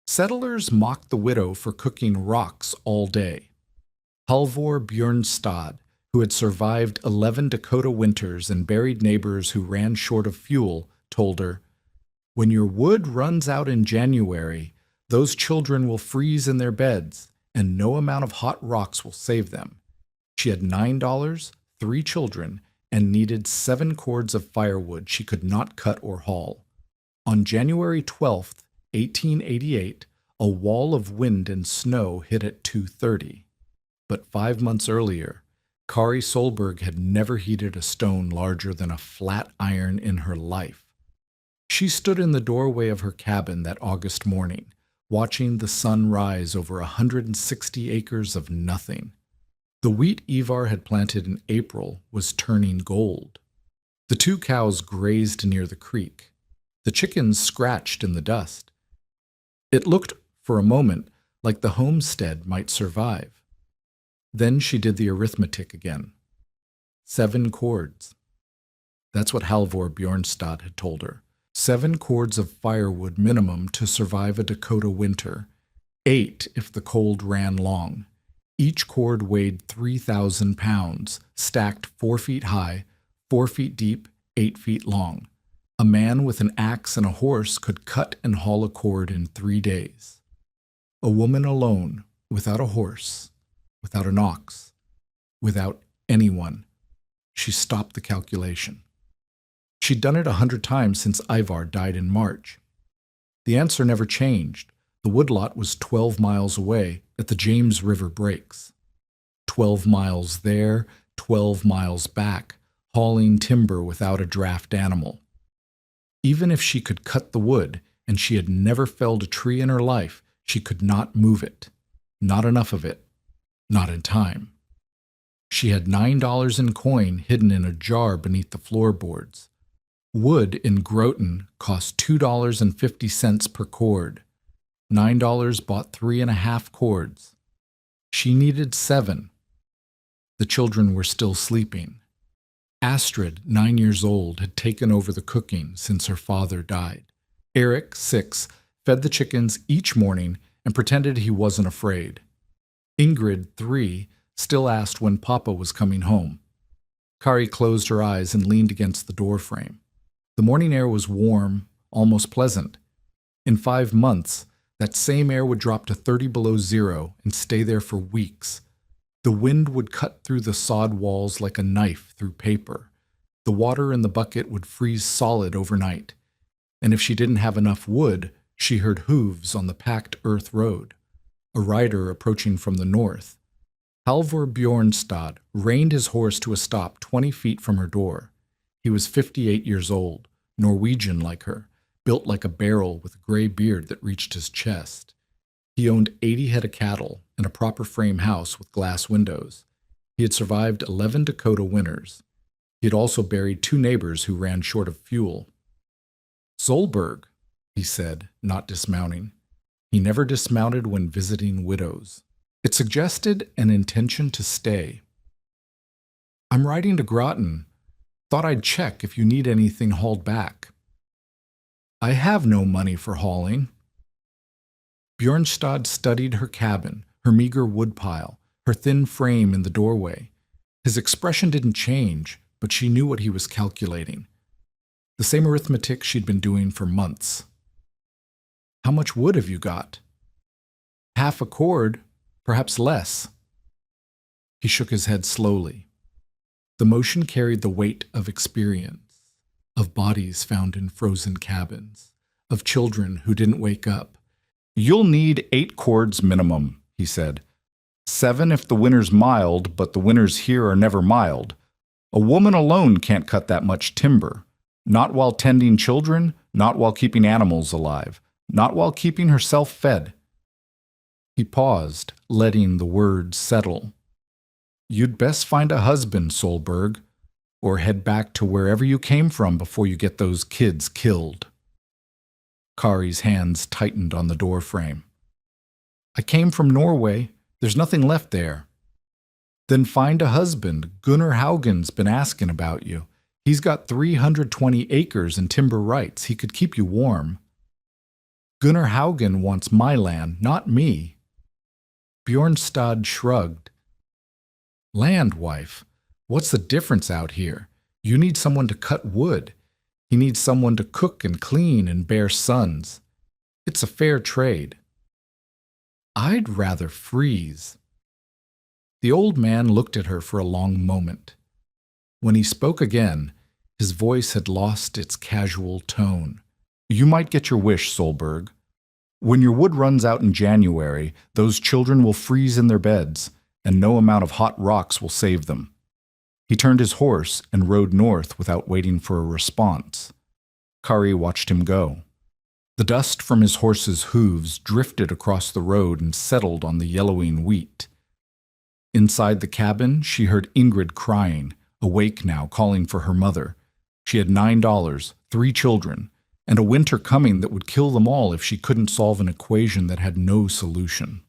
Settlers mocked the widow for cooking rocks all day. Halvor Bjornstad, who had survived 11 Dakota winters and buried neighbors who ran short of fuel, told her, "When your wood runs out in January, those children will freeze in their beds, and no amount of hot rocks will save them." She had $9, 3 children, and needed 7 cords of firewood she could not cut or haul. On January 12th, 1888, a wall of wind and snow hit at 2:30. But 5 months earlier, Kari Solberg had never heated a stone larger than a flat iron in her life. She stood in the doorway of her cabin that August morning, watching the sun rise over 160 acres of nothing. The wheat Ivar had planted in April was turning gold. The 2 cows grazed near the creek. The chickens scratched in the dust. It looked, for a moment, like the homestead might survive. Then she did the arithmetic again. 7 cords. That's what Halvor Bjornstad had told her. 7 cords of firewood minimum to survive a Dakota winter. 8 if the cold ran long. Each cord weighed 3,000 pounds, stacked 4 feet high, 4 feet deep, 8 feet long. A man with an axe and a horse could cut and haul a cord in 3 days. A woman alone, without a horse, without an ox, without anyone. She stopped the calculation. She'd done it 100 times since Ivar died in March. The answer never changed. The woodlot was 12 miles away at the James River breaks. 12 miles there, 12 miles back, hauling timber without a draft animal. Even if she could cut the wood, and she had never felled a tree in her life, she could not move it. Not enough of it. Not in time. She had $9 in coin hidden in a jar beneath the floorboards. Wood in Groton cost $2.50 per cord. $9 bought 3.5 cords. She needed 7. The children were still sleeping. Astrid, 9 years old, had taken over the cooking since her father died. Eric, 6, fed the chickens each morning and pretended he wasn't afraid. Ingrid, 3, still asked when Papa was coming home. Kari closed her eyes and leaned against the doorframe. The morning air was warm, almost pleasant. In 5 months, that same air would drop to 30 below zero and stay there for weeks. The wind would cut through the sod walls like a knife through paper. The water in the bucket would freeze solid overnight. And if she didn't have enough wood, she heard hooves on the packed earth road. A rider approaching from the north. Halvor Bjornstad reined his horse to a stop 20 feet from her door. He was 58 years old, Norwegian like her, built like a barrel with a gray beard that reached his chest. He owned 80 head of cattle and a proper frame house with glass windows. He had survived 11 Dakota winters. He had also buried 2 neighbors who ran short of fuel. "Solberg," he said, not dismounting. He never dismounted when visiting widows. It suggested an intention to stay. "I'm riding to Groton. Thought I'd check if you need anything hauled back." "I have no money for hauling." Bjornstad studied her cabin, her meager woodpile, her thin frame in the doorway. His expression didn't change, but she knew what he was calculating. The same arithmetic she'd been doing for months. "How much wood have you got?" "Half a cord, perhaps less." He shook his head slowly. The motion carried the weight of experience, of bodies found in frozen cabins, of children who didn't wake up. "You'll need 8 cords minimum," he said. 7 if the winter's mild, but the winters here are never mild. A woman alone can't cut that much timber. Not while tending children, not while keeping animals alive, not while keeping herself fed. He paused, letting the words settle. "You'd best find a husband, Solberg, or head back to wherever you came from before you get those kids killed." Kari's hands tightened on the doorframe. "I came from Norway. There's nothing left there." "Then find a husband. Gunnar Haugen's been asking about you. He's got 320 acres and timber rights. He could keep you warm." Gunnar Haugen wants my land, not me. Bjornstad shrugged. Land, wife? What's the difference out here? You need someone to cut wood. He needs someone to cook and clean and bear sons. It's a fair trade. I'd rather freeze. The old man looked at her for a long moment. When he spoke again, his voice had lost its casual tone. You might get your wish, Solberg. When your wood runs out in January, those children will freeze in their beds, and no amount of hot rocks will save them. He turned his horse and rode north without waiting for a response. Kari watched him go. The dust from his horse's hooves drifted across the road and settled on the yellowing wheat. Inside the cabin, she heard Ingrid crying, awake now, calling for her mother. She had $9, 3 children, and a winter coming that would kill them all if she couldn't solve an equation that had no solution.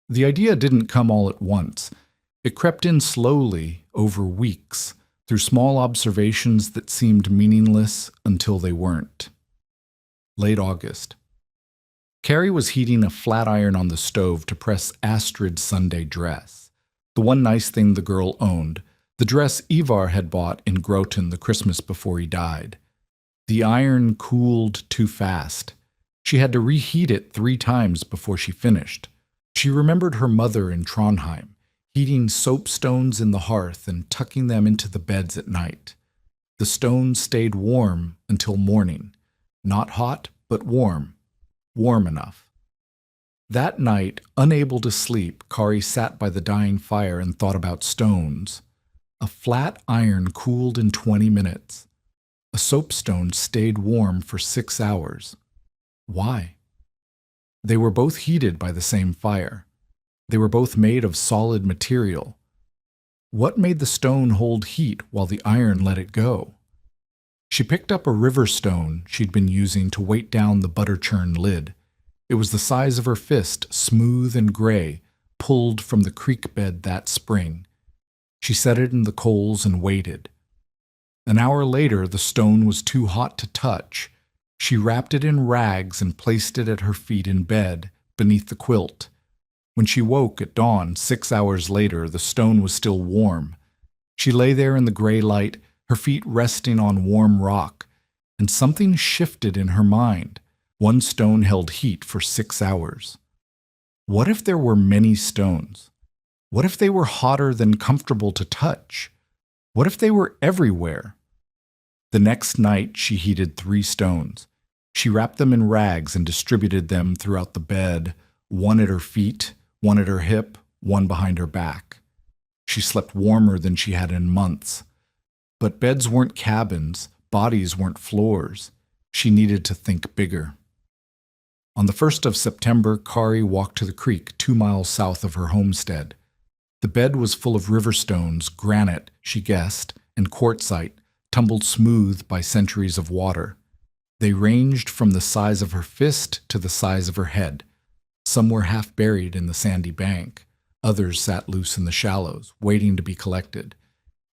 The idea didn't come all at once. It crept in slowly, over weeks, through small observations that seemed meaningless until they weren't. Late August. Carrie was heating a flat iron on the stove to press Astrid's Sunday dress, the one nice thing the girl owned, the dress Ivar had bought in Groton the Christmas before he died. The iron cooled too fast. She had to reheat it 3 times before she finished. She remembered her mother in Trondheim, heating soapstones in the hearth and tucking them into the beds at night. The stones stayed warm until morning. Not hot, but warm. Warm enough. That night, unable to sleep, Kari sat by the dying fire and thought about stones. A flat iron cooled in 20 minutes. A soapstone stayed warm for 6 hours. Why? They were both heated by the same fire. They were both made of solid material. What made the stone hold heat while the iron let it go? She picked up a river stone she'd been using to weight down the butter churn lid. It was the size of her fist, smooth and gray, pulled from the creek bed that spring. She set it in the coals and waited. An hour later, the stone was too hot to touch. She wrapped it in rags and placed it at her feet in bed, beneath the quilt. When she woke at dawn 6 hours later, the stone was still warm. She lay there in the gray light, her feet resting on warm rock, and something shifted in her mind. One stone held heat for 6 hours. What if there were many stones? What if they were hotter than comfortable to touch? What if they were everywhere? The next night, she heated 3 stones. She wrapped them in rags and distributed them throughout the bed, one at her feet, one at her hip, one behind her back. She slept warmer than she had in months. But beds weren't cabins, bodies weren't floors. She needed to think bigger. On the 1st of September, Kari walked to the creek 2 miles south of her homestead. The bed was full of river stones, granite, she guessed, and quartzite, tumbled smooth by centuries of water. They ranged from the size of her fist to the size of her head. Some were half buried in the sandy bank. Others sat loose in the shallows, waiting to be collected.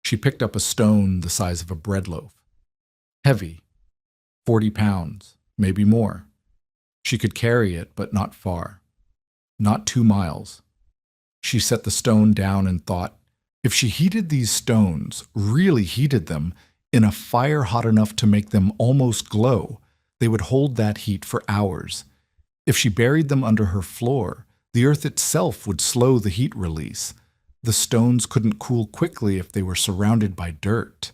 She picked up a stone the size of a bread loaf. Heavy, 40 pounds, maybe more. She could carry it, but not far. Not 2 miles. She set the stone down and thought, if she heated these stones, really heated them, in a fire hot enough to make them almost glow, they would hold that heat for hours. If she buried them under her floor, the earth itself would slow the heat release. The stones couldn't cool quickly if they were surrounded by dirt.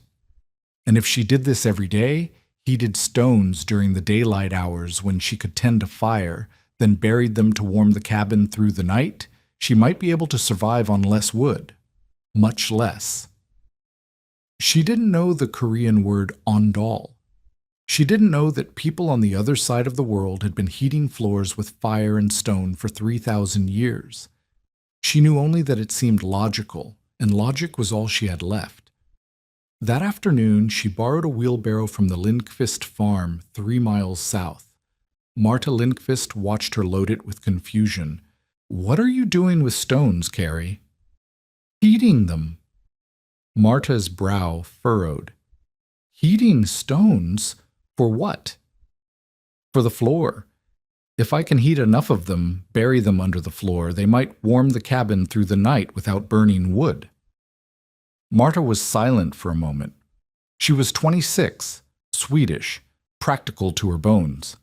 And if she did this every day, heated stones during the daylight hours when she could tend a fire, then buried them to warm the cabin through the night, she might be able to survive on less wood. Much less. She didn't know the Korean word ondol. She didn't know that people on the other side of the world had been heating floors with fire and stone for 3,000 years. She knew only that it seemed logical, and logic was all she had left. That afternoon, she borrowed a wheelbarrow from the Lindqvist farm 3 miles south. Marta Lindqvist watched her load it with confusion. "What are you doing with stones, Carrie?" "Heating them." Marta's brow furrowed. "Heating stones? For what?" "For the floor. If I can heat enough of them, bury them under the floor, they might warm the cabin through the night without burning wood. Marta was silent for a moment. She was 26, Swedish, practical to her bones.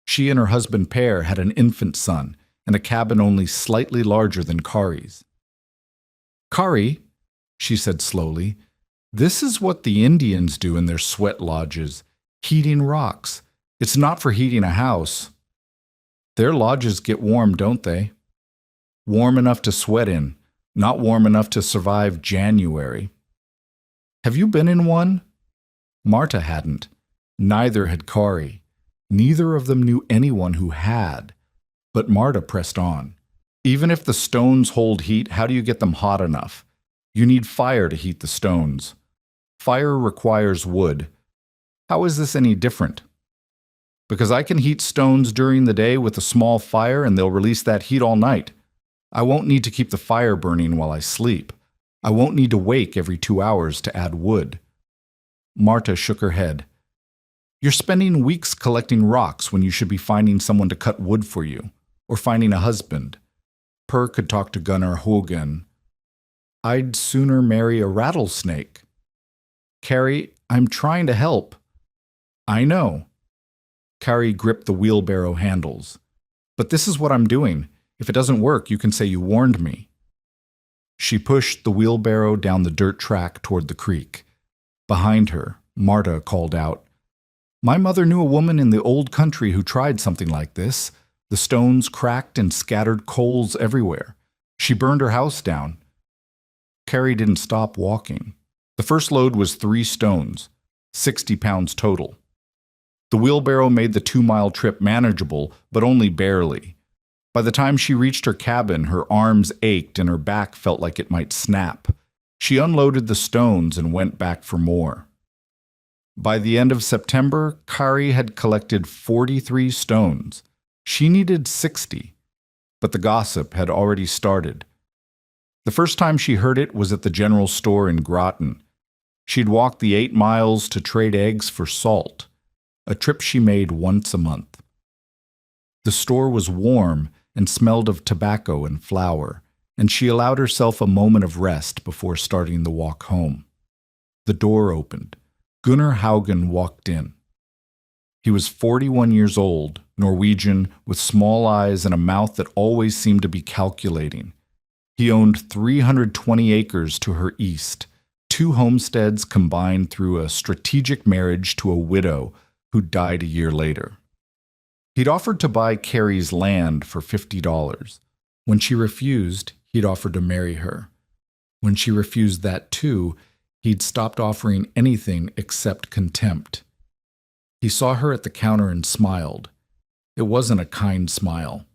She and her husband Per had an infant son and a cabin only slightly larger than Kari's. "Kari," she said slowly, "this is what the Indians do in their sweat lodges, heating rocks. It's not for heating a house. Their lodges get warm, don't they? Warm enough to sweat in, not warm enough to survive January. Have you been in one?" Marta hadn't. Neither had Kari. Neither of them knew anyone who had. But Marta pressed on. "Even if the stones hold heat, how do you get them hot enough? You need fire to heat the stones. Fire requires wood. How is this any different? Because I can heat stones during the day with a small fire and they'll release that heat all night. I won't need to keep the fire burning while I sleep. I won't need to wake every 2 hours to add wood." Marta shook her head. "You're spending weeks collecting rocks when you should be finding someone to cut wood for you, or finding a husband. Per could talk to Gunnar Hogan. I'd sooner marry a rattlesnake. Kari, I'm trying to help." "I know." Kari gripped the wheelbarrow handles. "But this is what I'm doing. If it doesn't work, you can say you warned me." She pushed the wheelbarrow down the dirt track toward the creek. Behind her, Marta called out, "My mother knew a woman in the old country who tried something like this. The stones cracked and scattered coals everywhere. She burned her house down." Kari didn't stop walking. The first load was 3 stones, 60 pounds total. The wheelbarrow made the 2-mile trip manageable, but only barely. By the time she reached her cabin, her arms ached and her back felt like it might snap. She unloaded the stones and went back for more. By the end of September, Kari had collected 43 stones. She needed 60, but the gossip had already started. The first time she heard it was at the general store in Groton. She'd walked the 8 miles to trade eggs for salt, a trip she made once a month. The store was warm and smelled of tobacco and flour, and she allowed herself a moment of rest before starting the walk home. The door opened. Gunnar Haugen walked in. He was 41 years old, Norwegian, with small eyes and a mouth that always seemed to be calculating. He owned 320 acres to her east, 2 homesteads combined through a strategic marriage to a widow who died a year later. He'd offered to buy Kari's land for $50. When she refused, he'd offered to marry her. When she refused that too, he'd stopped offering anything except contempt. He saw her at the counter and smiled. It wasn't a kind smile.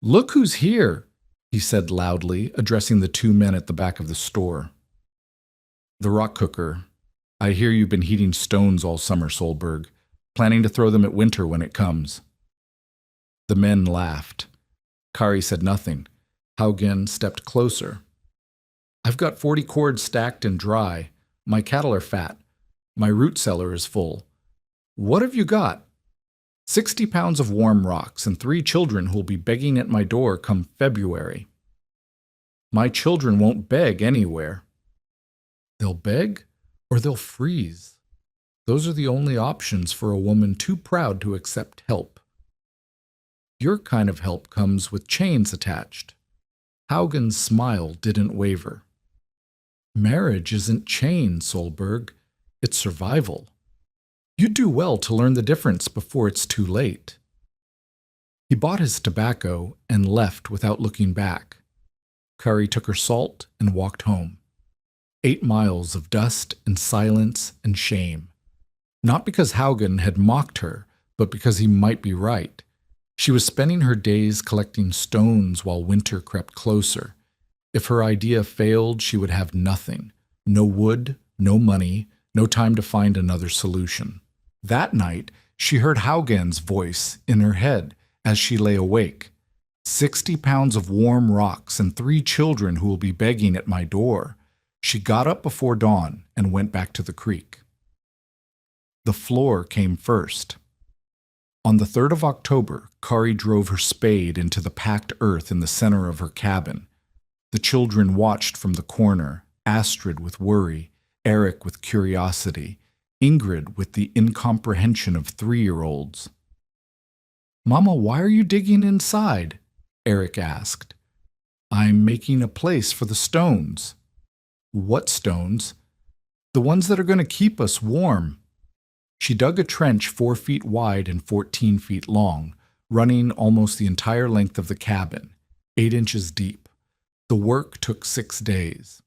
"Look who's here," he said loudly, addressing the 2 men at the back of the store. "The rock cooker. I hear you've been heating stones all summer, Solberg, planning to throw them at winter when it comes." The men laughed. Kari said nothing. Haugen stepped closer. "I've got 40 cords stacked and dry. My cattle are fat. My root cellar is full. What have you got?" 60 pounds of warm rocks and 3 children who'll be begging at my door come February." "My children won't beg anywhere." "They'll beg or they'll freeze. Those are the only options for a woman too proud to accept help. Your kind of help comes with chains attached." Haugen's smile didn't waver. "Marriage isn't chains, Solberg. It's survival. You'd do well to learn the difference before it's too late." He bought his tobacco and left without looking back. Kari took her salt and walked home. 8 miles of dust and silence and shame. Not because Haugen had mocked her, but because he might be right. She was spending her days collecting stones while winter crept closer. If her idea failed, she would have nothing. No wood, no money, no time to find another solution. That night, she heard Haugen's voice in her head as she lay awake. 60 pounds of warm rocks and 3 children who will be begging at my door. She got up before dawn and went back to the creek. The floor came first. On the 3rd of October, Kari drove her spade into the packed earth in the center of her cabin. The children watched from the corner, Astrid with worry, Eric with curiosity, Ingrid with the incomprehension of 3-year-olds. "Mama, why are you digging inside?" Eric asked. "I'm making a place for the stones." "What stones?" "The ones that are going to keep us warm." She dug a trench 4 feet wide and 14 feet long, running almost the entire length of the cabin, 8 inches deep. The work took 6 days.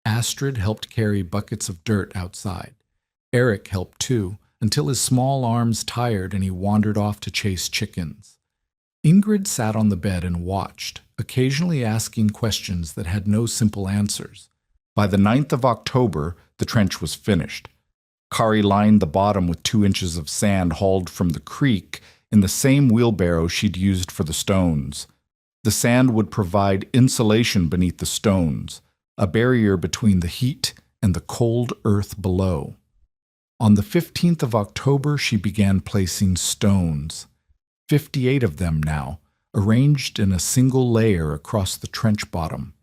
Astrid helped carry buckets of dirt outside. Eric helped too, until his small arms tired and he wandered off to chase chickens. Ingrid sat on the bed and watched, occasionally asking questions that had no simple answers. By the 9th of October, the trench was finished. Kari lined the bottom with 2 inches of sand hauled from the creek in the same wheelbarrow she'd used for the stones. The sand would provide insulation beneath the stones, a barrier between the heat and the cold earth below. On the 15th of October, she began placing stones. 58 of them now, arranged in a single layer across the trench bottom.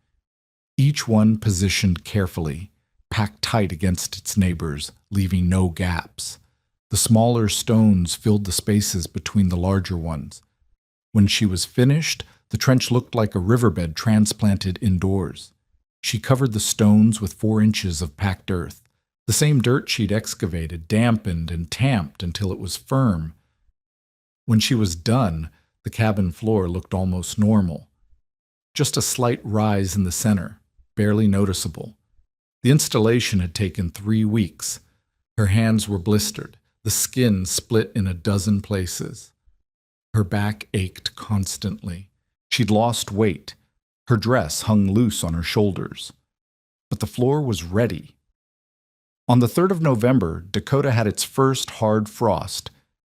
Each one positioned carefully, packed tight against its neighbors, leaving no gaps. The smaller stones filled the spaces between the larger ones. When she was finished, the trench looked like a riverbed transplanted indoors. She covered the stones with 4 inches of packed earth, the same dirt she'd excavated, dampened, and tamped until it was firm. When she was done, the cabin floor looked almost normal. Just a slight rise in the center, barely noticeable. The installation had taken 3 weeks. Her hands were blistered, the skin split in a dozen places. Her back ached constantly. She'd lost weight. Her dress hung loose on her shoulders. But the floor was ready. On the 3rd of November, Dakota had its first hard frost.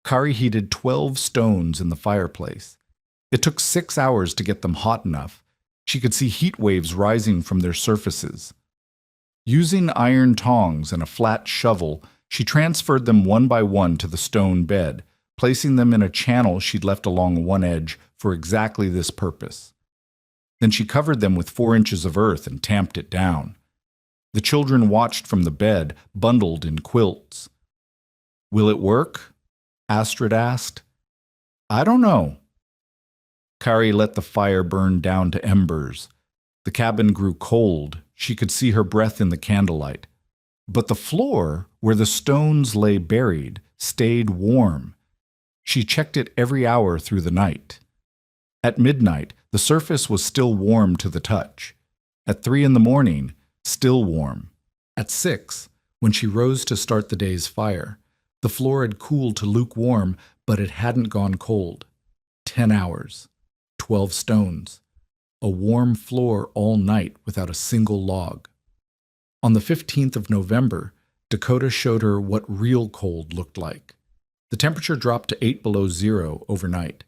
Kari heated 12 stones in the fireplace. It took 6 hours to get them hot enough. She could see heat waves rising from their surfaces. Using iron tongs and a flat shovel, she transferred them one by one to the stone bed, placing them in a channel she'd left along one edge for exactly this purpose. Then she covered them with 4 inches of earth and tamped it down. The children watched from the bed, bundled in quilts. "Will it work?" Astrid asked. "I don't know." Kari let the fire burn down to embers. The cabin grew cold. She could see her breath in the candlelight. But the floor, where the stones lay buried, stayed warm. She checked it every hour through the night. At midnight, the surface was still warm to the touch. At 3 in the morning, still warm. At 6, when she rose to start the day's fire, the floor had cooled to lukewarm, but it hadn't gone cold. 10 hours, 12 stones, a warm floor all night without a single log. On the 15th of November, Dakota showed her what real cold looked like. The temperature dropped to 8 below zero overnight.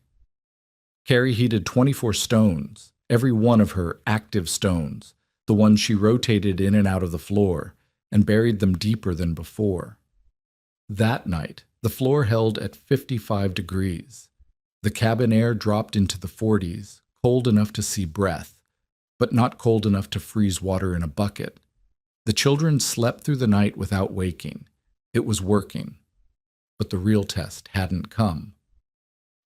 Kari heated 24 stones, every one of her active stones, the ones she rotated in and out of the floor, and buried them deeper than before. That night, the floor held at 55 degrees. The cabin air dropped into the 40s, cold enough to see breath, but not cold enough to freeze water in a bucket. The children slept through the night without waking. It was working. But the real test hadn't come.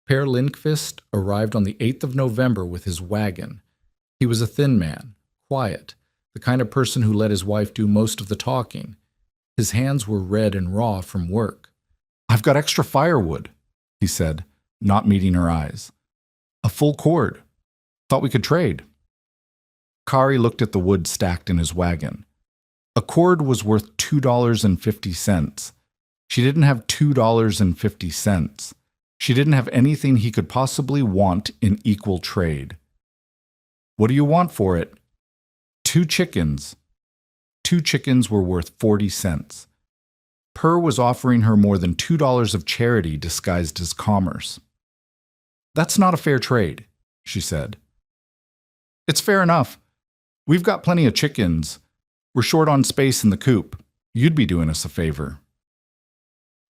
Per Lindqvist arrived on the 8th of November with his wagon. He was a thin man, quiet, the kind of person who let his wife do most of the talking. His hands were red and raw from work. "I've got extra firewood," he said, not meeting her eyes. "A full cord. Thought we could trade." Kari looked at the wood stacked in his wagon. A cord was worth $2.50. She didn't have $2.50. She didn't have anything he could possibly want in equal trade. "What do you want for it?" "2 chickens. 2 chickens were worth 40 cents. Per was offering her more than $2 of charity disguised as commerce. "That's not a fair trade," she said. "It's fair enough. We've got plenty of chickens. We're short on space in the coop. You'd be doing us a favor."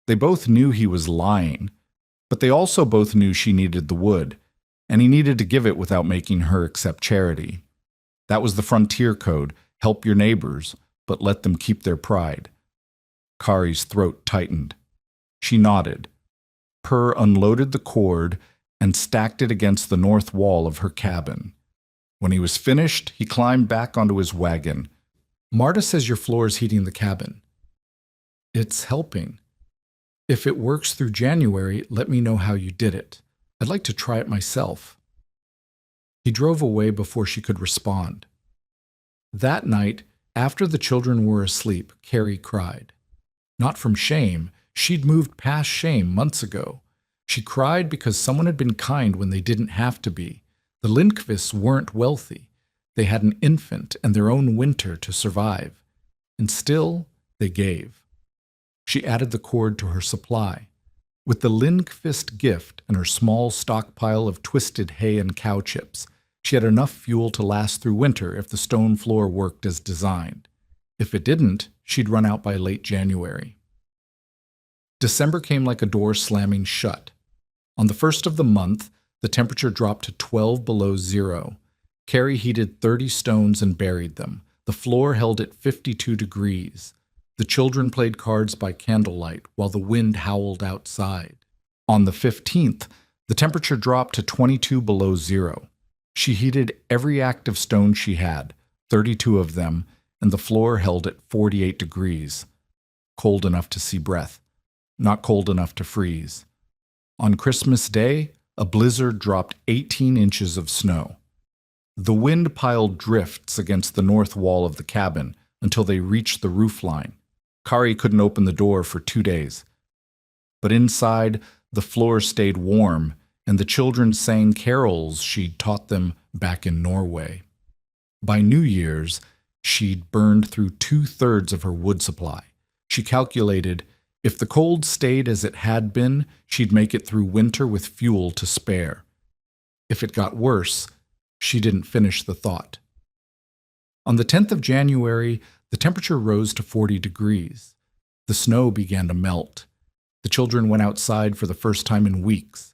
They both knew he was lying. But they also both knew she needed the wood, and he needed to give it without making her accept charity. That was the frontier code: help your neighbors, but let them keep their pride. Kari's throat tightened. She nodded. Purr unloaded the cord and stacked it against the north wall of her cabin. When he was finished, he climbed back onto his wagon. Marta says your floor is heating the cabin. It's helping. If it works through January, let me know how you did it. I'd like to try it myself. He drove away before she could respond. That night, after the children were asleep, Carrie cried. Not from shame. She'd moved past shame months ago. She cried because someone had been kind when they didn't have to be. The Lindqvists weren't wealthy. They had an infant and their own winter to survive. And still, they gave. She added the cord to her supply. With the Lindqvist gift and her small stockpile of twisted hay and cow chips, she had enough fuel to last through winter if the stone floor worked as designed. If it didn't, she'd run out by late January. December came like a door slamming shut. On the first of the month, the temperature dropped to 12 below zero. Carrie heated 30 stones and buried them. The floor held at 52 degrees. The children played cards by candlelight while the wind howled outside. On the 15th, the temperature dropped to 22 below zero. She heated every active stone she had, 32 of them, and the floor held at 48 degrees. Cold enough to see breath, not cold enough to freeze. On Christmas Day, a blizzard dropped 18 inches of snow. The wind piled drifts against the north wall of the cabin until they reached the roof line. Kari couldn't open the door for 2 days. But inside, the floor stayed warm, and the children sang carols she'd taught them back in Norway. By New Year's, she'd burned through 2/3 of her wood supply. She calculated, if the cold stayed as it had been, she'd make it through winter with fuel to spare. If it got worse, she didn't finish the thought. On the 10th of January, the temperature rose to 40 degrees. The snow began to melt. The children went outside for the first time in weeks,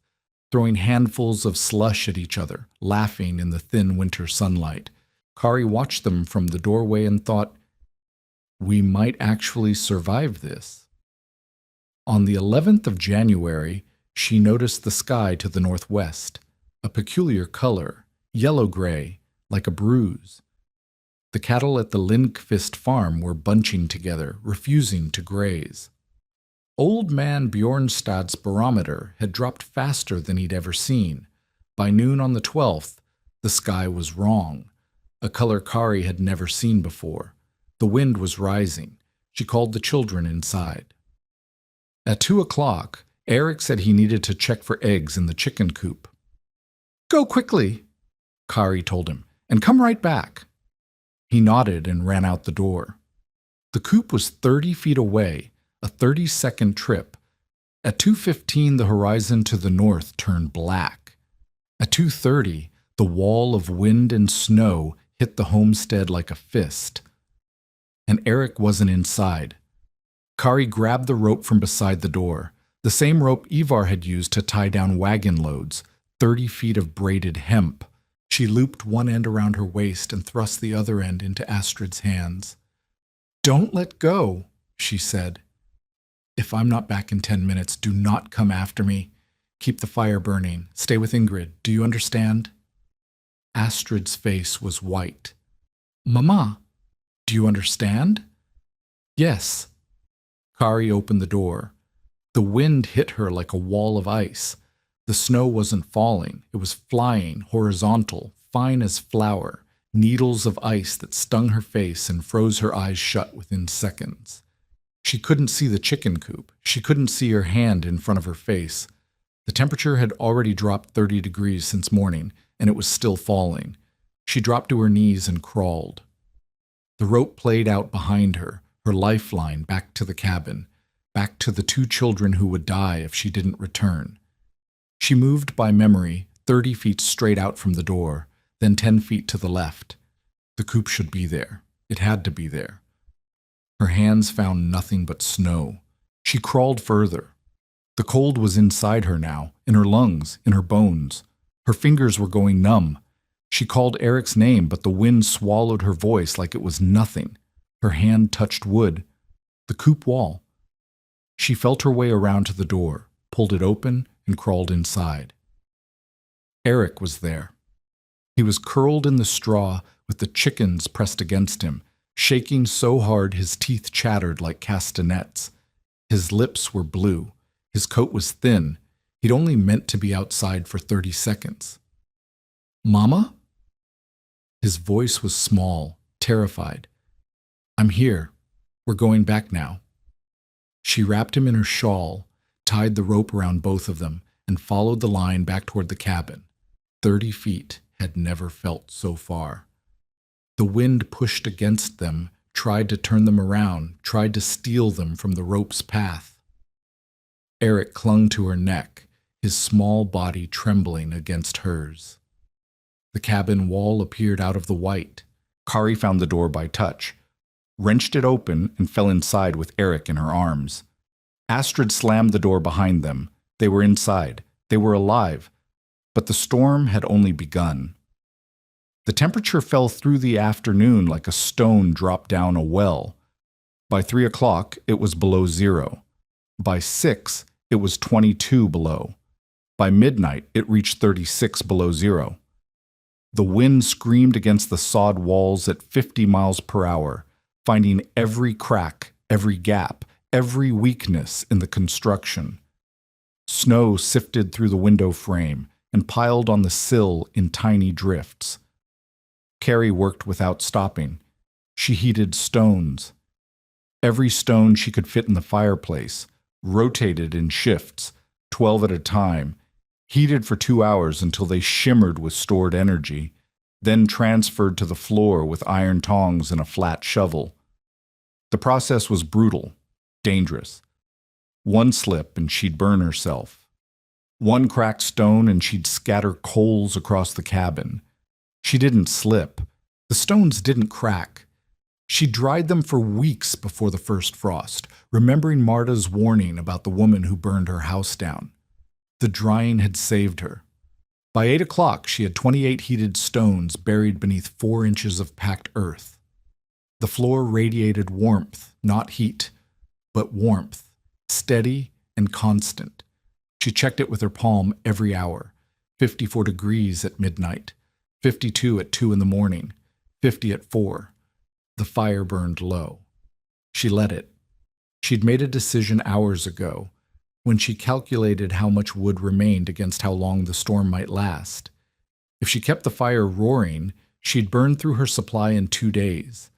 throwing handfuls of slush at each other, laughing in the thin winter sunlight. Kari watched them from the doorway and thought, we might actually survive this. On the 11th of January, she noticed the sky to the northwest, a peculiar color, yellow-gray, like a bruise. The cattle at the Lindqvist farm were bunching together, refusing to graze. Old man Bjornstad's barometer had dropped faster than he'd ever seen. By noon on the 12th, the sky was wrong, a color Kari had never seen before. The wind was rising. She called the children inside. At 2 o'clock, Eric said he needed to check for eggs in the chicken coop. Go quickly, Kari told him, and come right back. He nodded and ran out the door. The coop was 30 feet away, a 30-second trip. At 2:15, the horizon to the north turned black. At 2:30, the wall of wind and snow hit the homestead like a fist. And Eric wasn't inside. Kari grabbed the rope from beside the door, the same rope Ivar had used to tie down wagon loads, 30 feet of braided hemp. She looped one end around her waist and thrust the other end into Astrid's hands. Don't let go, she said. If I'm not back in 10 minutes, do not come after me. Keep the fire burning. Stay with Ingrid. Do you understand? Astrid's face was white. Mama, do you understand? Yes. Kari opened the door. The wind hit her like a wall of ice. The snow wasn't falling. It was flying, horizontal, fine as flour, needles of ice that stung her face and froze her eyes shut within seconds. She couldn't see the chicken coop. She couldn't see her hand in front of her face. The temperature had already dropped 30 degrees since morning, and it was still falling. She dropped to her knees and crawled. The rope played out behind her, her lifeline back to the cabin, back to the 2 children who would die if she didn't return. She moved by memory 30 feet straight out from the door, then 10 feet to the left. The coop should be there. It had to be there. Her hands found nothing but snow. She crawled further. The cold was inside her now, in her lungs, in her bones. Her fingers were going numb. She called Eric's name, but the wind swallowed her voice like it was nothing. Her hand touched wood, the coop wall. She felt her way around to the door, pulled it open, and crawled inside. Eric was there. He was curled in the straw with the chickens pressed against him, shaking so hard his teeth chattered like castanets. His lips were blue. His coat was thin. He'd only meant to be outside for 30 seconds. "Mama?" His voice was small, terrified. "I'm here. We're going back now." She wrapped him in her shawl, tied the rope around both of them, and followed the line back toward the cabin. 30 feet had never felt so far. The wind pushed against them, tried to turn them around, tried to steal them from the rope's path. Eric clung to her neck, his small body trembling against hers. The cabin wall appeared out of the white. Kari found the door by touch, wrenched it open, and fell inside with Eric in her arms. Astrid slammed the door behind them. They were inside. They were alive. But the storm had only begun. The temperature fell through the afternoon like a stone dropped down a well. By 3 o'clock, it was below zero. By 6, it was 22 below. By midnight, it reached 36 below zero. The wind screamed against the sod walls at 50 miles per hour, finding every crack, every gap, every weakness in the construction. Snow sifted through the window frame and piled on the sill in tiny drifts. Carrie worked without stopping. She heated stones. Every stone she could fit in the fireplace, rotated in shifts, 12 at a time, heated for 2 hours until they shimmered with stored energy, then transferred to the floor with iron tongs and a flat shovel. The process was brutal, dangerous. One slip and she'd burn herself. One cracked stone and she'd scatter coals across the cabin. She didn't slip. The stones didn't crack. She dried them for weeks before the first frost, remembering Marta's warning about the woman who burned her house down. The drying had saved her. By 8 o'clock, she had 28 heated stones buried beneath 4 inches of packed earth. The floor radiated warmth, not heat, but warmth, steady and constant. She checked it with her palm every hour. 54 degrees at midnight, 52 at 2 in the morning, 50 at 4. The fire burned low. She let it. She'd made a decision hours ago, when she calculated how much wood remained against how long the storm might last. If she kept the fire roaring, she'd burn through her supply in 2 days.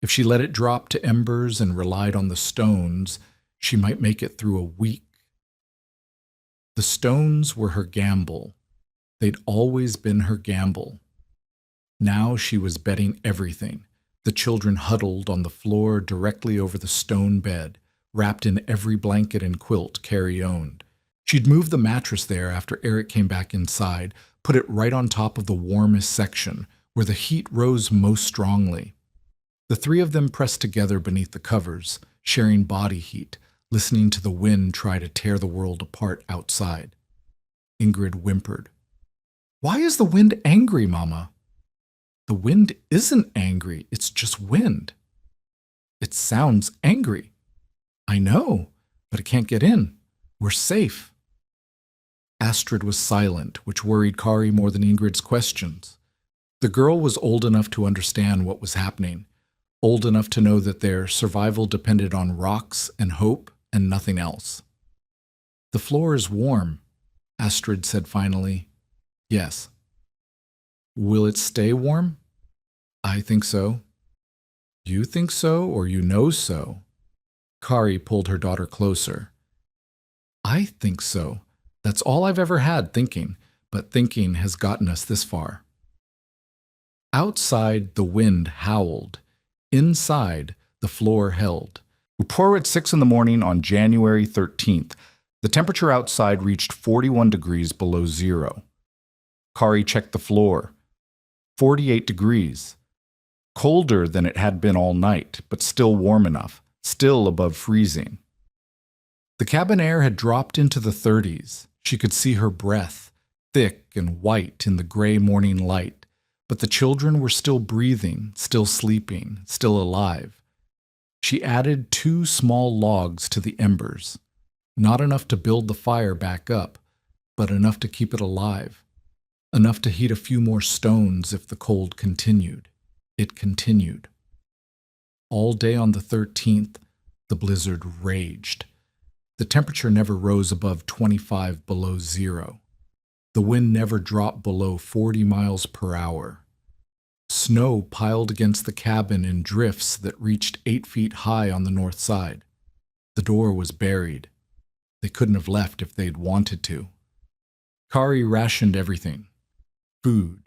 If she let it drop to embers and relied on the stones, she might make it through a week. The stones were her gamble. They'd always been her gamble. Now she was betting everything. The children huddled on the floor directly over the stone bed, wrapped in every blanket and quilt Carrie owned. She'd moved the mattress there after Eric came back inside, put it right on top of the warmest section, where the heat rose most strongly. The 3 of them pressed together beneath the covers, sharing body heat, listening to the wind try to tear the world apart outside. Ingrid whimpered. "Why is the wind angry, Mama?" "The wind isn't angry, it's just wind." "It sounds angry." "I know, but it can't get in. We're safe." Astrid was silent, which worried Kari more than Ingrid's questions. The girl was old enough to understand what was happening, old enough to know that their survival depended on rocks and hope and nothing else. "The floor is warm," Astrid said finally. "Yes." "Will it stay warm?" "I think so." "You think so, or you know so?" Kari pulled her daughter closer. "I think so. That's all I've ever had, thinking, but thinking has gotten us this far." Outside, the wind howled. Inside, the floor held. Report at 6 in the morning on January 13th. The temperature outside reached 41 degrees below zero. Kari checked the floor. 48 degrees. Colder than it had been all night, but still warm enough, still above freezing. The cabin air had dropped into the 30s. She could see her breath, thick and white in the gray morning light, but the children were still breathing, still sleeping, still alive. She added 2 small logs to the embers, not enough to build the fire back up, but enough to keep it alive, enough to heat a few more stones if the cold continued. It continued. All day on the 13th, the blizzard raged. The temperature never rose above 25 below zero. The wind never dropped below 40 miles per hour. Snow piled against the cabin in drifts that reached 8 feet high on the north side. The door was buried. They couldn't have left if they'd wanted to. Kari rationed everything. Food.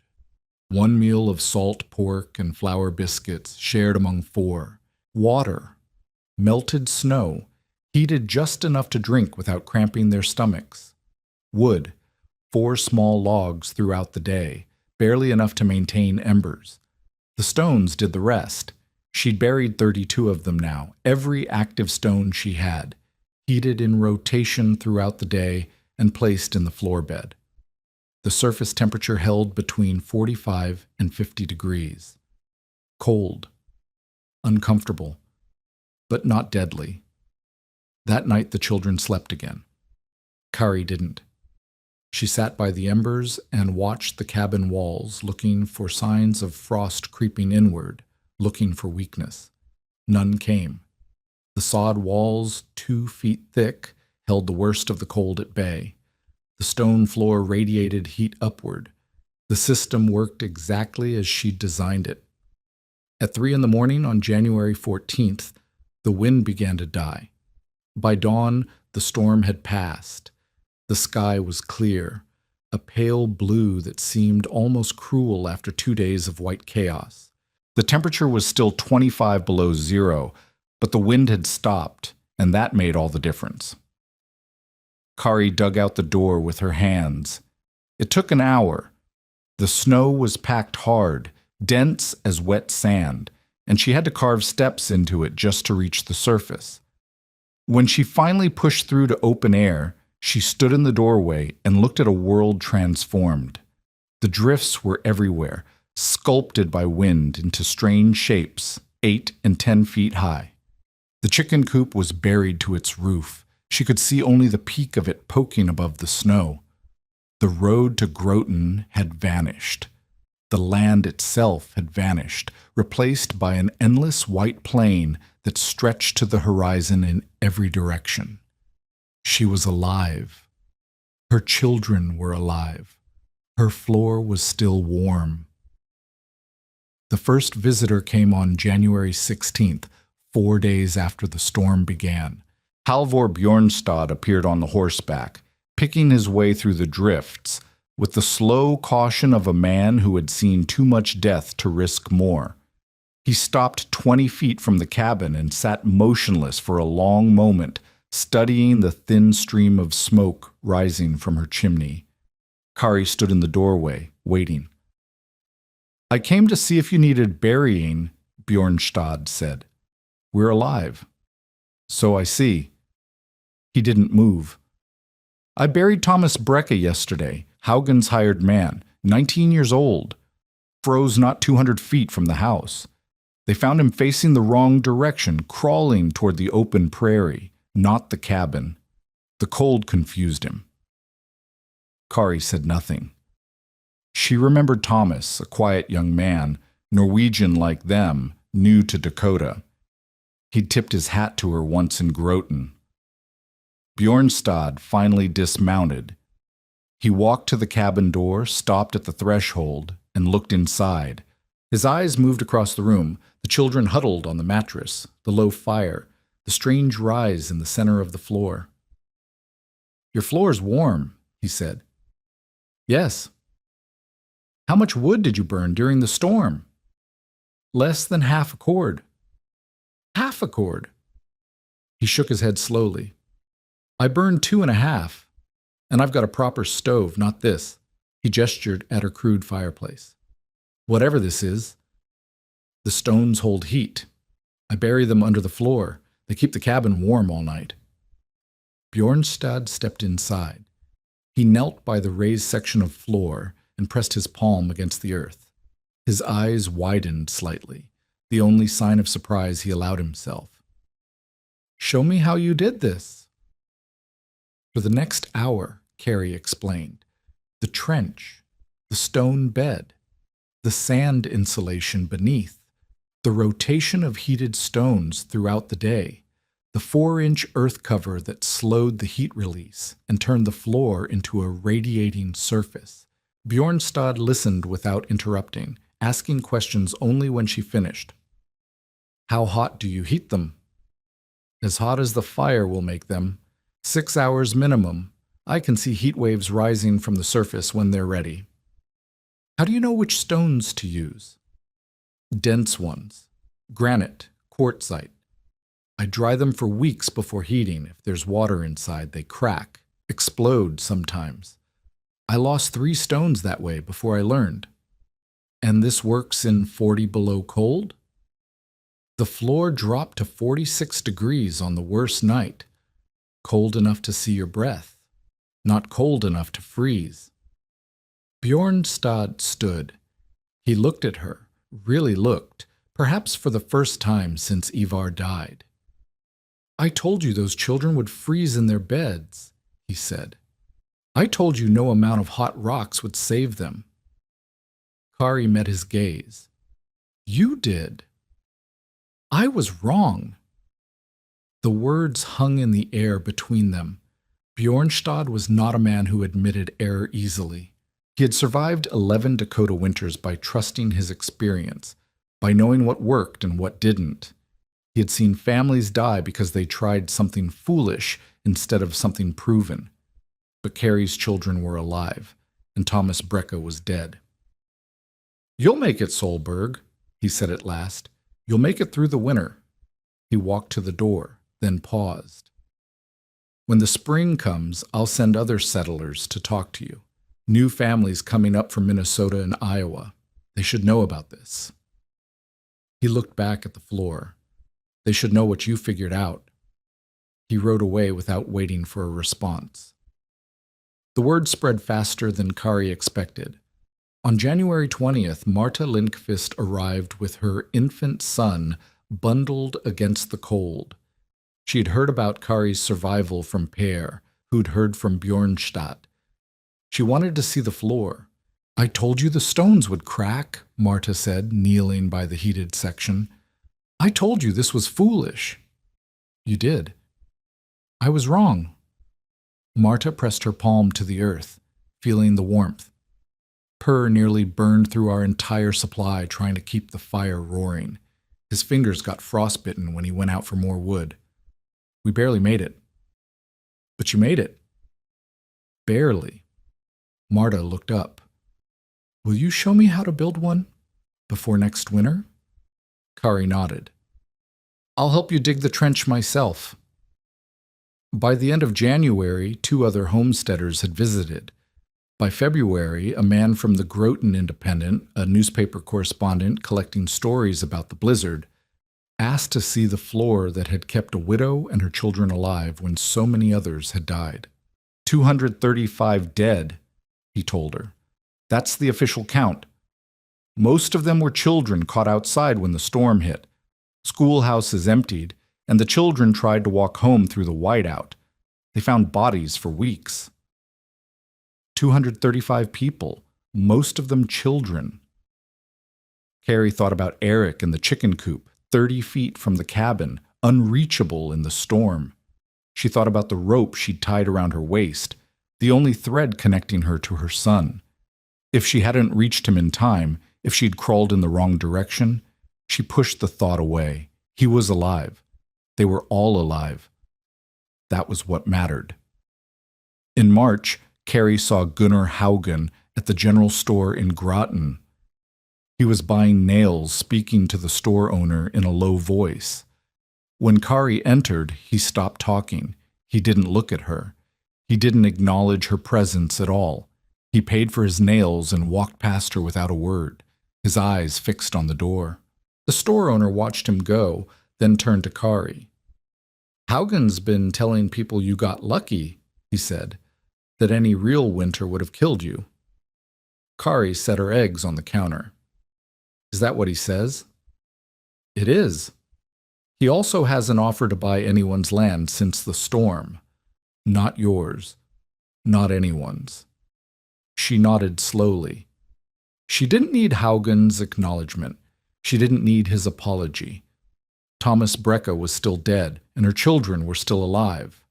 1 meal of salt pork and flour biscuits shared among 4. Water. Melted snow, heated just enough to drink without cramping their stomachs. Wood. 4 small logs throughout the day, barely enough to maintain embers. The stones did the rest. She'd buried 32 of them now, every active stone she had, heated in rotation throughout the day and placed in the floor bed. The surface temperature held between 45 and 50 degrees. Cold. Uncomfortable. But not deadly. That night the children slept again. Kari didn't. She sat by the embers and watched the cabin walls, looking for signs of frost creeping inward, looking for weakness. None came. The sod walls, 2 feet thick, held the worst of the cold at bay. The stone floor radiated heat upward. The system worked exactly as she'd designed it. At 3 in the morning on January 14th, the wind began to die. By dawn, the storm had passed. The sky was clear, a pale blue that seemed almost cruel after 2 days of white chaos. The temperature was still 25 below zero, but the wind had stopped, and that made all the difference. Kari dug out the door with her hands. It took an hour. The snow was packed hard, dense as wet sand, and she had to carve steps into it just to reach the surface. When she finally pushed through to open air, she stood in the doorway and looked at a world transformed. The drifts were everywhere, sculpted by wind into strange shapes, 8 and 10 feet high. The chicken coop was buried to its roof. She could see only the peak of it poking above the snow. The road to Groton had vanished. The land itself had vanished, replaced by an endless white plain that stretched to the horizon in every direction. She was alive. Her children were alive. Her floor was still warm. The first visitor came on January 16th, 4 days after the storm began. Halvor Bjornstad appeared on the horseback, picking his way through the drifts, with the slow caution of a man who had seen too much death to risk more. He stopped 20 feet from the cabin and sat motionless for a long moment, studying the thin stream of smoke rising from her chimney. Kari stood in the doorway, waiting. "I came to see if you needed burying," Bjornstad said. "We're alive." "So I see." He didn't move. "I buried Thomas Brecke yesterday, Haugen's hired man, 19 years old. Froze not 200 feet from the house. They found him facing the wrong direction, crawling toward the open prairie, not the cabin. The cold confused him." Kari said nothing. She remembered Thomas, a quiet young man, Norwegian like them, new to Dakota. He'd tipped his hat to her once in Groton. Bjornstad finally dismounted. He walked to the cabin door, stopped at the threshold, and looked inside. His eyes moved across the room, the children huddled on the mattress, the low fire, the strange rise in the center of the floor. "Your floor's warm," he said. "Yes." "How much wood did you burn during the storm?" "Less than half a cord." "Half a cord?" He shook his head slowly. "I burned 2.5, and I've got a proper stove, not this." He gestured at her crude fireplace. "Whatever this is, the stones hold heat. I bury them under the floor. They keep the cabin warm all night." Bjornstad stepped inside. He knelt by the raised section of floor and pressed his palm against the earth. His eyes widened slightly, the only sign of surprise he allowed himself. "Show me how you did this." For the next hour, Carrie explained, the trench, the stone bed, the sand insulation beneath, the rotation of heated stones throughout the day, the 4-inch earth cover that slowed the heat release and turned the floor into a radiating surface. Bjornstad listened without interrupting, asking questions only when she finished. "How hot do you heat them?" "As hot as the fire will make them. 6 hours minimum. I can see heat waves rising from the surface when they're ready." "How do you know which stones to use?" "Dense ones. Granite, quartzite. I dry them for weeks before heating. If there's water inside, they crack, explode sometimes. I lost 3 stones that way before I learned." "And this works in 40 below cold?" "The floor dropped to 46 degrees on the worst night. Cold enough to see your breath, not cold enough to freeze." Bjornstad stood. He looked at her, really looked, perhaps for the first time since Ivar died. "I told you those children would freeze in their beds," he said. "I told you no amount of hot rocks would save them." Kari met his gaze. "You did." "I was wrong." The words hung in the air between them. Bjornstad was not a man who admitted error easily. He had survived 11 Dakota winters by trusting his experience, by knowing what worked and what didn't. He had seen families die because they tried something foolish instead of something proven. But Carrie's children were alive, and Thomas Brecka was dead. "You'll make it, Solberg," he said at last. "You'll make it through the winter." He walked to the door, then paused. "When the spring comes, I'll send other settlers to talk to you. New families coming up from Minnesota and Iowa. They should know about this." He looked back at the floor. "They should know what you figured out." He rode away without waiting for a response. The word spread faster than Kari expected. On January 20th, Marta Lindqvist arrived with her infant son bundled against the cold. She had heard about Kari's survival from Per, who'd heard from Bjornstad. She wanted to see the floor. "I told you the stones would crack," Marta said, kneeling by the heated section. "I told you this was foolish." "You did." "I was wrong." Marta pressed her palm to the earth, feeling the warmth. Per nearly burned through our entire supply trying to keep the fire roaring. His fingers got frostbitten when he went out for more wood. We barely made it. "But you made it." "Barely." Marta looked up. "Will you show me how to build one? Before next winter?" Kari nodded. "I'll help you dig the trench myself." By the end of January, 2 other homesteaders had visited. By February, a man from the Groton Independent, a newspaper correspondent collecting stories about the blizzard, asked to see the floor that had kept a widow and her children alive when so many others had died. 235 dead, he told her. That's the official count. Most of them were children caught outside when the storm hit. Schoolhouses emptied, and the children tried to walk home through the whiteout. They found bodies for weeks. 235 people, most of them children. Carrie thought about Eric in the chicken coop, 30 feet from the cabin, unreachable in the storm. She thought about the rope she'd tied around her waist, the only thread connecting her to her son. If she hadn't reached him in time, if she'd crawled in the wrong direction, she pushed the thought away. He was alive. They were all alive. That was what mattered. In March, Carrie saw Gunnar Haugen at the general store in Groton. He was buying nails, speaking to the store owner in a low voice. When Kari entered, he stopped talking. He didn't look at her. He didn't acknowledge her presence at all. He paid for his nails and walked past her without a word, his eyes fixed on the door. The store owner watched him go, then turned to Kari. Haugen's been telling people you got lucky, he said, that any real winter would have killed you. Kari set her eggs on the counter. Is that what he says? It is. He also has an offer to buy anyone's land since the storm. Not yours. Not anyone's. She nodded slowly. She didn't need Haugen's acknowledgement. She didn't need his apology. Thomas Brecka was still dead, and her children were still alive.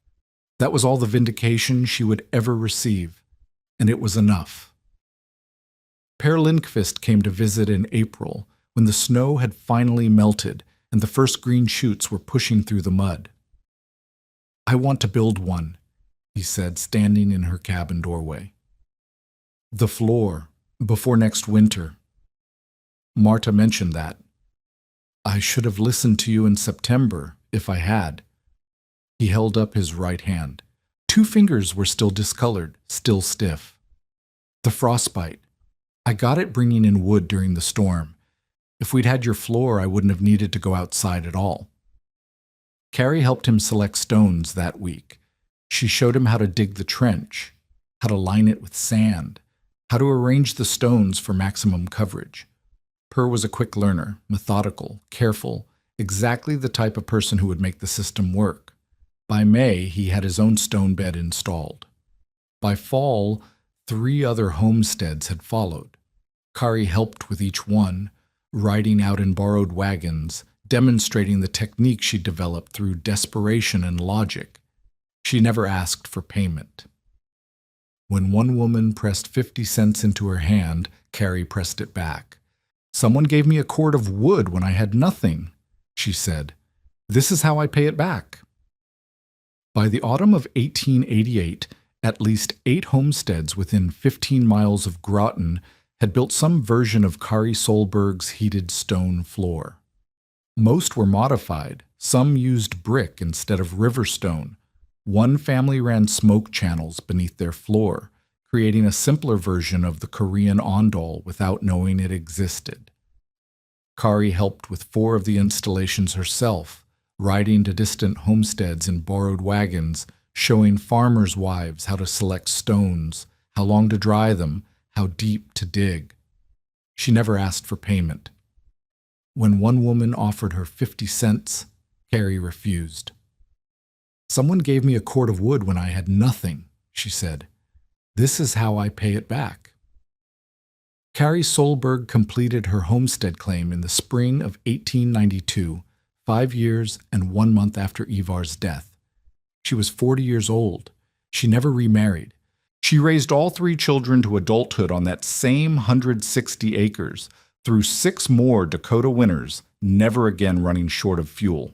That was all the vindication she would ever receive, and it was enough. Per Lindqvist came to visit in April, when the snow had finally melted and the first green shoots were pushing through the mud. I want to build one, he said, standing in her cabin doorway. The floor, before next winter. Marta mentioned that. I should have listened to you in September, if I had. He held up his right hand. 2 fingers were still discolored, still stiff. The frostbite. I got it bringing in wood during the storm. If we'd had your floor, I wouldn't have needed to go outside at all. Carrie helped him select stones that week. She showed him how to dig the trench, how to line it with sand, how to arrange the stones for maximum coverage. Per was a quick learner, methodical, careful, exactly the type of person who would make the system work. By May, he had his own stone bed installed. By fall, 3 other homesteads had followed. Kari helped with each one, riding out in borrowed wagons, demonstrating the technique she developed through desperation and logic. She never asked for payment. When one woman pressed 50 cents into her hand, Kari pressed it back. Someone gave me a cord of wood when I had nothing, she said. This is how I pay it back. By the autumn of 1888, at least 8 homesteads within 15 miles of Groton had built some version of Kari Solberg's heated stone floor. Most were modified. Some used brick instead of river stone. One family ran smoke channels beneath their floor, creating a simpler version of the Korean ondol without knowing it existed. Kari helped with 4 of the installations herself, riding to distant homesteads in borrowed wagons, showing farmers' wives how to select stones, how long to dry them, how deep to dig. She never asked for payment. When one woman offered her 50 cents, Kari refused. Someone gave me a cord of wood when I had nothing, she said. This is how I pay it back. Kari Solberg completed her homestead claim in the spring of 1892, 5 years and 1 month after Ivar's death. She was 40 years old. She never remarried. She raised all 3 children to adulthood on that same 160 acres, through 6 more Dakota winters, never again running short of fuel.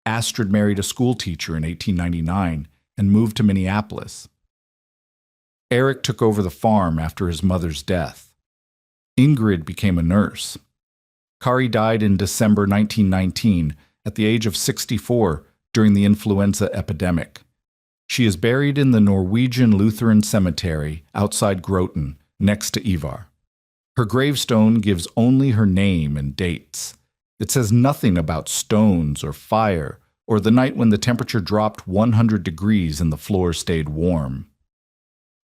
Astrid married a schoolteacher in 1899 and moved to Minneapolis. Eric took over the farm after his mother's death. Ingrid became a nurse. Kari died in December 1919 at the age of 64 during the influenza epidemic. She is buried in the Norwegian Lutheran Cemetery outside Groton, next to Ivar. Her gravestone gives only her name and dates. It says nothing about stones or fire or the night when the temperature dropped 100 degrees and the floor stayed warm.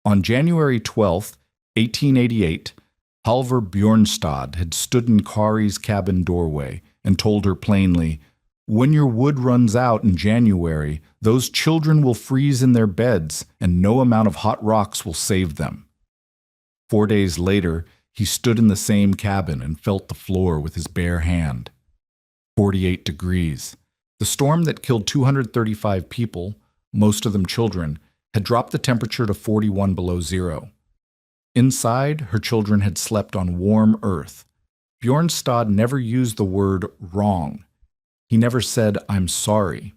On January 12, 1888, Halvor Bjornstad had stood in Kari's cabin doorway and told her plainly, "When your wood runs out in January, those children will freeze in their beds, and no amount of hot rocks will save them." 4 days later, he stood in the same cabin and felt the floor with his bare hand. 48 degrees. The storm that killed 235 people, most of them children, had dropped the temperature to 41 below zero. Inside, her children had slept on warm earth. Bjornstad never used the word wrong. He never said, "I'm sorry."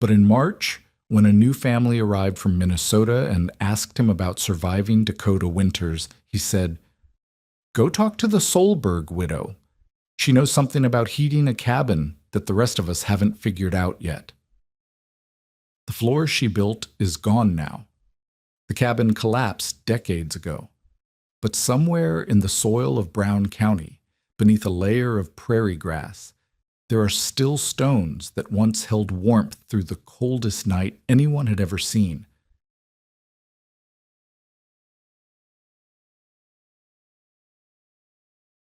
But in March, when a new family arrived from Minnesota and asked him about surviving Dakota winters, he said, "Go talk to the Solberg widow. She knows something about heating a cabin that the rest of us haven't figured out yet." The floor she built is gone now. The cabin collapsed decades ago. But somewhere in the soil of Brown County, beneath a layer of prairie grass, There are still stones that once held warmth through the coldest night anyone had ever seen,